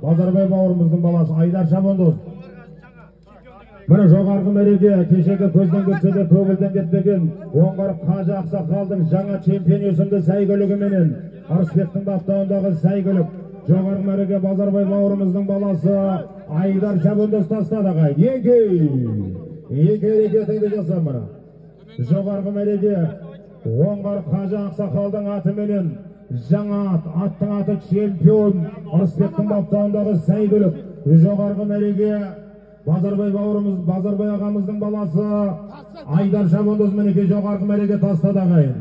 Базарбай бауырымыздың баласы Айдар Шабандоз. Мына жоғарғы мәреге кешегі көзден кетсе де көңілден кетпеген Оңғаров Қажы Ақсақалдың жаңа чемпион есімді сәйгүлігіменен Арысбектің баптауындағы сәйгүлік. Жоғарғы мәреге Базарбай бауырымыздың баласы Айдар Шабандоз тастады ағайын. Екі әрекетіңді жаса мына. Жоғарғы мәреге Оңғаров Қажы Ақсақалдың атыменен жаңа аттың аты чемпион Арысбектің баптауындағы сәйгүлік. Жоғарғы мәреге Базарбай бауырымыз, Базарбай ағамыздың баласы Айдар Шабандоз мінеке жоғарғы мәреге тастады ағайын.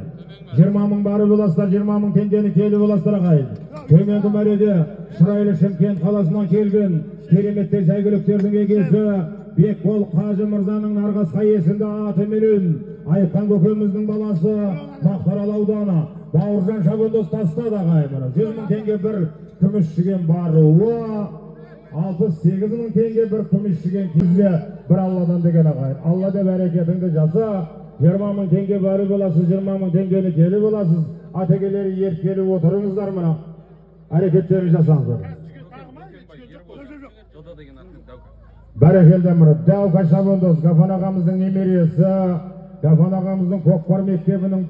20 мың бары боласыздар, 20 мың теңгені келі боласыздар ағайын. Төменгі мәреге Шырайлы Шымкент қаласынан келген кереметтей сәйгүліктердің егесі Бекбол Қажы мырзаның Нарғасқа есімді атыменен Айқан көкеміздің баласы Мақтарал ауданы Бауыржан Шабандоз тастады ағайын. 100 мың теңге бір күміс жүген бары. 68 мың теңге бір күміс жүген кезге бір Алладан деген ағайын. Алла деп әрекетіңді жаса, 20 мың теңге бары боласыз, 20 мың теңгені келі боласыз. Атекелері еріп келіп отырыңыздар мына. Әрекеттері жасаңыздар. Бәрекелді мұрат. Дәука Шабандоз, Гафан ағамыздың немересі, Гафан ағамыздың Көкпар мектебінің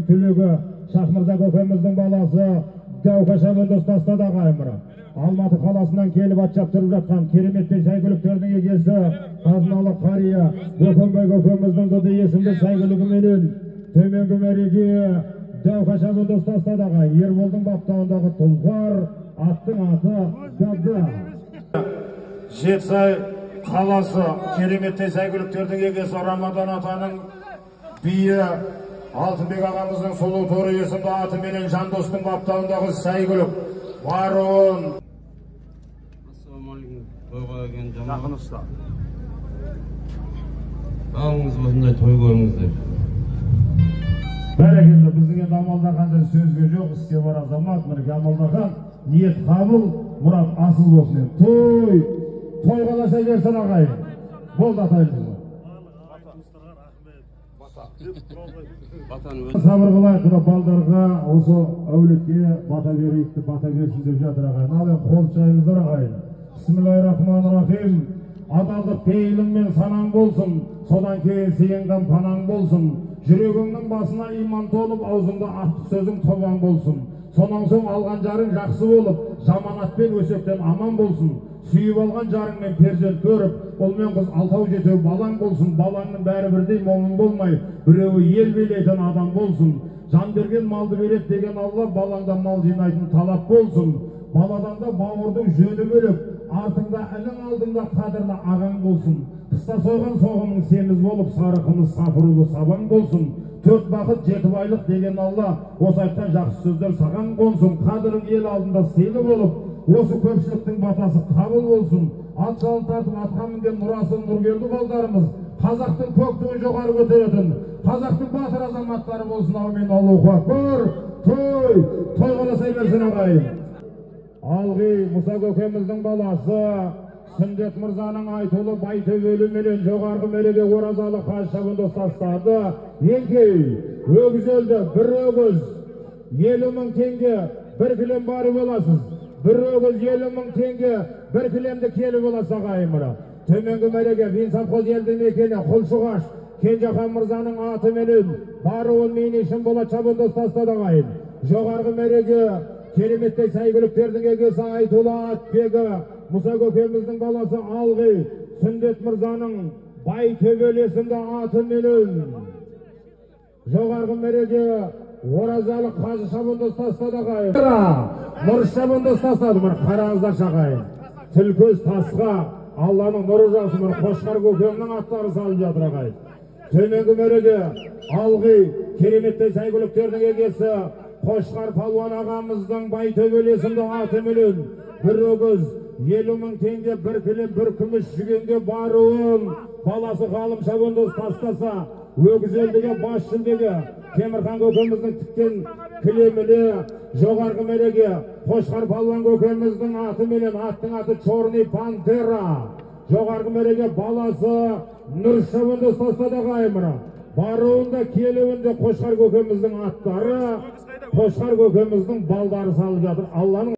түлегі, Шахмырза көкеміздің баласы, Дәука Шабандоз тастады ағайын мұрат. Алматы қаласынан келіп атшап тұрып жатқан кереметтей сәйгүліктердің егесі Қазыналы қария Бөкенбай көкеміздің дұды есімді сәйгүлігіменен төменгі мәреге Дәука Шабандоз тастады ағайын. Ерболдың баптауындағы тұлпар аттың аты Дабда. Жетісай қаласы кереметтей сәйгүліктердің егесі Рамадан атаның биі Алтынбек ағамыздың сұлу торы есімді атыменен Жандостың баптауындағы сәйгүлік Барон. Жақын ұста. Бағыңыз осындай той көріңіздер. Бәрекелді, біздің енді амалдағанда сөзге жоқ, іске бар азамат. Мінеке амалдаған, ниет қабыл, мұрат асыл болсын. Той қаласа жерсін ағайын. Болды атайымыз. Сабыр қылайық, балдарға осы әулетке бата берейікті, бата берсін деп жатыр ағайын. Ал қол шайыңыздар ағайын. Бисмиллахиррахманиррахим. Адалдық пейілің мен санаң болсын, содан кейін сенген панаң болсын. Жүрегіңнің басына иман толып, аузыңда ақтық сөзің тобаң болсын. Сонан соң алған жарың жақсы болып, жаманатпен өсектен аман болсын. Сүйіп алған жарыңмен перзент көріп, ол мен қыз алтау жетеу балаң болсын. Балаңның бәрі бірдей момын болмай, біреуі ел билейтін адам болсын. Жан берген малды берет деген Алла, балаңда мал жинайтын талап болсын. Баладан да бауырдың жөні бөлек, артыңда інің алдыңда қадірлі ағаң болсын. Қыста сойған соғымың семіз болып, сарықымыз сапырулы сабаң болсын. 4 бақыт 7 байлық деген Алла, осы айтқан жақсы сөздер саған қонсын. Қадірің ел алдында сыйлы болып, осы көпшіліктің батасы қабыл болсын. Ат жалын тартып атқа мінген нұрасы нұргелді балдарымыз қазақтың көктігін жоғары көтеретін, қазақтың батыр азаматтары болсын. Аумин. Аллаху акбар. Той қаласай берсін ағайын. Алғи Мұса көкеміздің баласы Сүндет мырзаның айтулы Байтөбелі менен жоғарғы мәреге Оразалы Қажы Шабандоз тастады. Өгіз өлді, бір өгіз 50 мың теңге бір кілем бары боласыз. Бір өгіз 50 мың теңге бір кілемді келі боласы ағайын мұра. Төменгі мәреге Винсапқоз елді мекені Құлшығаш Кенжахан мырзаның аты менен бары ол мейнешін Болат Шабандоз тастады ағайын. Жоғарғы мәреге кереметтей сәйгүліктердің егесі айтулы атбегі Мұса көкеміздің баласы Алғи Сүндет мырзаның Байтөбел есімді аты менен жоғарғы мәреге Оразалы Қажы Шабандоз тастады ағайын. Нұрыш Шабандоз тастады. Қараңыздар шағайын. Тілкөз тасқа Алланың нұры жаусын. Қошқар көкемнің аттары салып жатыр ағайын. Төменгі мәреге Алғи кереметтей сәйгүліктердің егесі Қошқар палуан ағамыздың Байтөбел есімді аты менен бір өгіз 50 мың теңге бір кілем бір күміс жүгенге баруын баласы Ғалым Шабандоз тастаса, өгіз елдіге бас жүлдеге Темірхан көкеміздің тіккен кілеміне жоғарғы мәреге Қошқар палуан көкеміздің аты менен аттың аты Чорный Пантера жоғарғы мәреге баласы Нұр Шабандоз тастады ағайын. Баруында келуінде Қошқар көкеміздің аттары, Қошқар көкеміздің балдары салып жатыр. Алланың